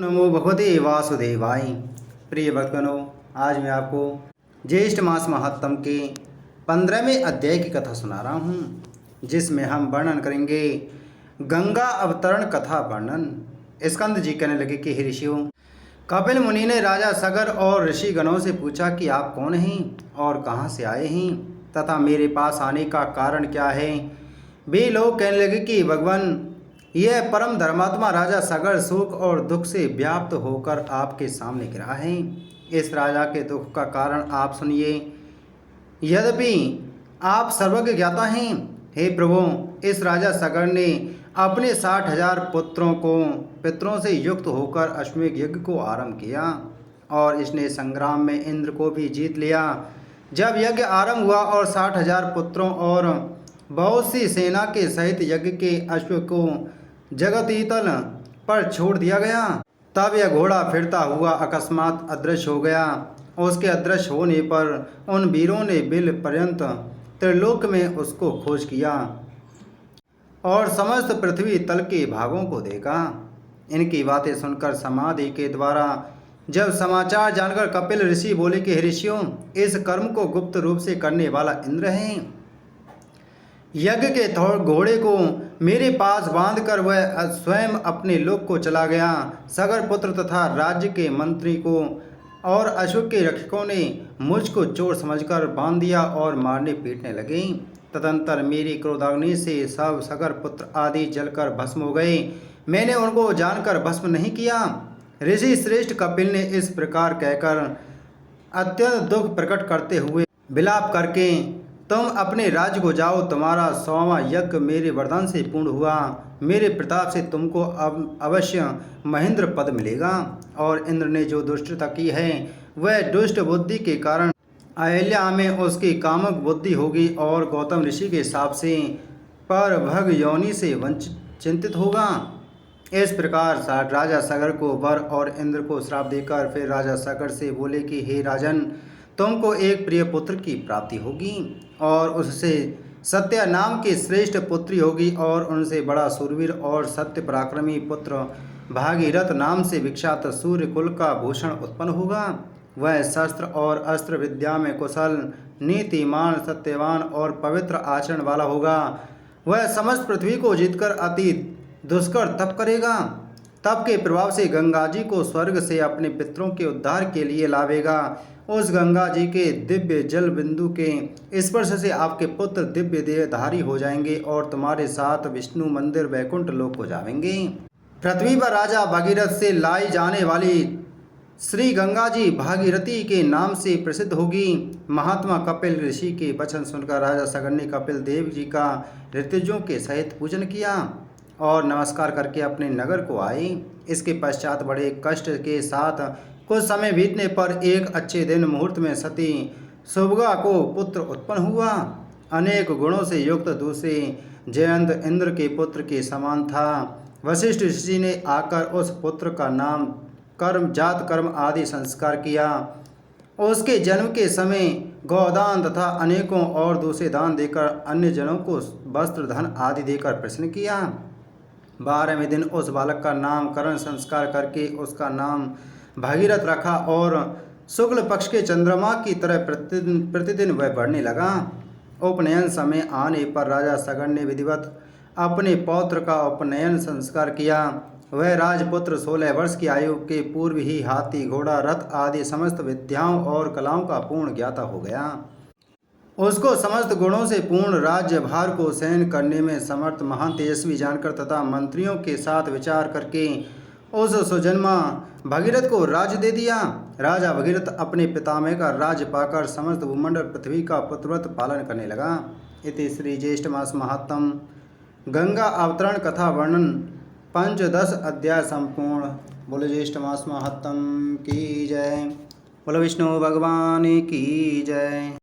नमो भगवते वासुदेवाय। प्रिय भक्तगणों, आज मैं आपको ज्येष्ठ मास महात्म के 15वें अध्याय की कथा सुना रहा हूँ, जिसमें हम वर्णन करेंगे गंगा अवतरण कथा वर्णन। स्कंद जी कहने लगे कि हे ऋषियों, कपिल मुनि ने राजा सगर और ऋषि गणों से पूछा कि आप कौन हैं और कहाँ से आए हैं तथा मेरे पास आने का कारण क्या है। वे लोग कहने लगे कि भगवान, यह परम धर्मात्मा राजा सगर सुख और दुख से व्याप्त होकर आपके सामने गिरा है। इस राजा के दुख का कारण आप सुनिए। यद्यपि आप सर्वज्ञ ज्ञाता हैं, हे प्रभु, इस राजा सगर ने अपने 60,000 पितरों से युक्त होकर अश्वमेध यज्ञ को आरंभ किया और इसने संग्राम में इंद्र को भी जीत लिया। जब यज्ञ आरंभ हुआ और 60,000 पुत्रों और बहुत सी सेना के सहित यज्ञ के अश्व को जगतीतल पर छोड़ दिया गया, तब यह घोड़ा फिरता हुआ अकस्मात अदृश्य हो गया। उसके अदृश्य होने पर उन वीरों ने बिल पर्यंत त्रिलोक में उसको खोज किया और समस्त पृथ्वी तल के भागों को देखा। इनकी बातें सुनकर समाधि के द्वारा जब समाचार जानकर कपिल ऋषि बोले कि हे ऋषियों, इस कर्म को गुप्त रूप से करने वाला इंद्र है। यज्ञ के घोड़े को मेरे पास बांधकर वह स्वयं अपने लोक को चला गया। सगर पुत्र तथा राज्य के मंत्री को और अशोक के रक्षकों ने मुझको चोर समझकर बांध दिया और मारने पीटने लगे। तदंतर मेरी क्रोधाग्नि से सब सगर पुत्र आदि जलकर भस्म हो गए। मैंने उनको जानकर भस्म नहीं किया। ऋषि श्रेष्ठ कपिल ने इस प्रकार कहकर अत्यंत दुख प्रकट करते हुए विलाप करके, तुम अपने राज्य को जाओ, तुम्हारा 100वां यज्ञ मेरे वरदान से पूर्ण हुआ। मेरे प्रताप से तुमको अब अवश्य महेंद्र पद मिलेगा। और इंद्र ने जो दुष्टता की है वह दुष्ट बुद्धि के कारण अहल्या में उसकी कामक बुद्धि होगी और गौतम ऋषि के हिसाब से पर भग योनि से चिंतित होगा। इस प्रकार राजा सगर को वर और इंद्र को श्राप देकर फिर राजा सगर से बोले कि हे राजन, तुमको एक प्रिय पुत्र की प्राप्ति होगी और उससे सत्या नाम की श्रेष्ठ पुत्री होगी और उनसे बड़ा सूरवीर और सत्य पराक्रमी पुत्र भागीरथ नाम से विख्यात सूर्य कुल का भूषण उत्पन्न होगा। वह शस्त्र और अस्त्र विद्या में कुशल, नीतिमान, सत्यवान और पवित्र आचरण वाला होगा। वह समस्त पृथ्वी को जीतकर अति दुष्कर तप करेगा। तप के प्रभाव से गंगा जी को स्वर्ग से अपने पितरों के उद्धार के लिए लावेगा। उस गंगा जी के दिव्य जल बिंदु के स्पर्श से आपके पुत्र दिव्य देहधारी हो जाएंगे और तुम्हारे साथ विष्णु मंदिर वैकुंठ लोक को जाएंगे। पृथ्वी पर राजा भागीरथ से लाई जाने वाली श्री गंगा जी भागीरथी के नाम से प्रसिद्ध होगी। महात्मा कपिल ऋषि के वचन सुनकर राजा सगर ने कपिल देव जी का ऋतुजों के सहित पूजन किया और नमस्कार करके अपने नगर को आए। इसके पश्चात बड़े कष्ट के साथ कुछ समय बीतने पर एक अच्छे दिन मुहूर्त में सती सुभगा को पुत्र उत्पन्न हुआ। अनेक गुणों से युक्त दूसरे जयंत इंद्र के पुत्र के समान था। वशिष्ठ ऋषि ने आकर उस पुत्र का नाम कर्म, जात कर्म आदि संस्कार किया। उसके जन्म के समय गौदान तथा अनेकों और दूसरे दान देकर अन्य जनों को वस्त्र धन आदि देकर प्रसन्न किया। 12वें दिन उस बालक का नामकरण संस्कार करके उसका नाम भागीरथ रखा और शुक्ल पक्ष के चंद्रमा की तरह प्रतिदिन वह बढ़ने लगा। उपनयन समय आने पर राजा सगर ने विधिवत अपने पौत्र का उपनयन संस्कार किया। वह राजपुत्र 16 वर्ष की आयु के पूर्व ही हाथी, घोड़ा, रथ आदि समस्त विद्याओं और कलाओं का पूर्ण ज्ञाता हो गया। उसको समस्त गुणों से पूर्ण राज्यभार को सहन करने में समर्थ महान तेजस्वी जानकर तथा मंत्रियों के साथ विचार करके उस सुजन्मा भगीरथ को राज्य दे दिया। राजा भगीरथ अपने पितामह का राज्य पाकर समस्त भूमंडल पृथ्वी का पुत्रव्रत पालन करने लगा। इति श्री ज्येष्ठ मास महात्म गंगा अवतरण कथा वर्णन 15 अध्याय संपूर्ण। बोले ज्येष्ठ मास महात्म की जय। बोलो विष्णु भगवान की जय।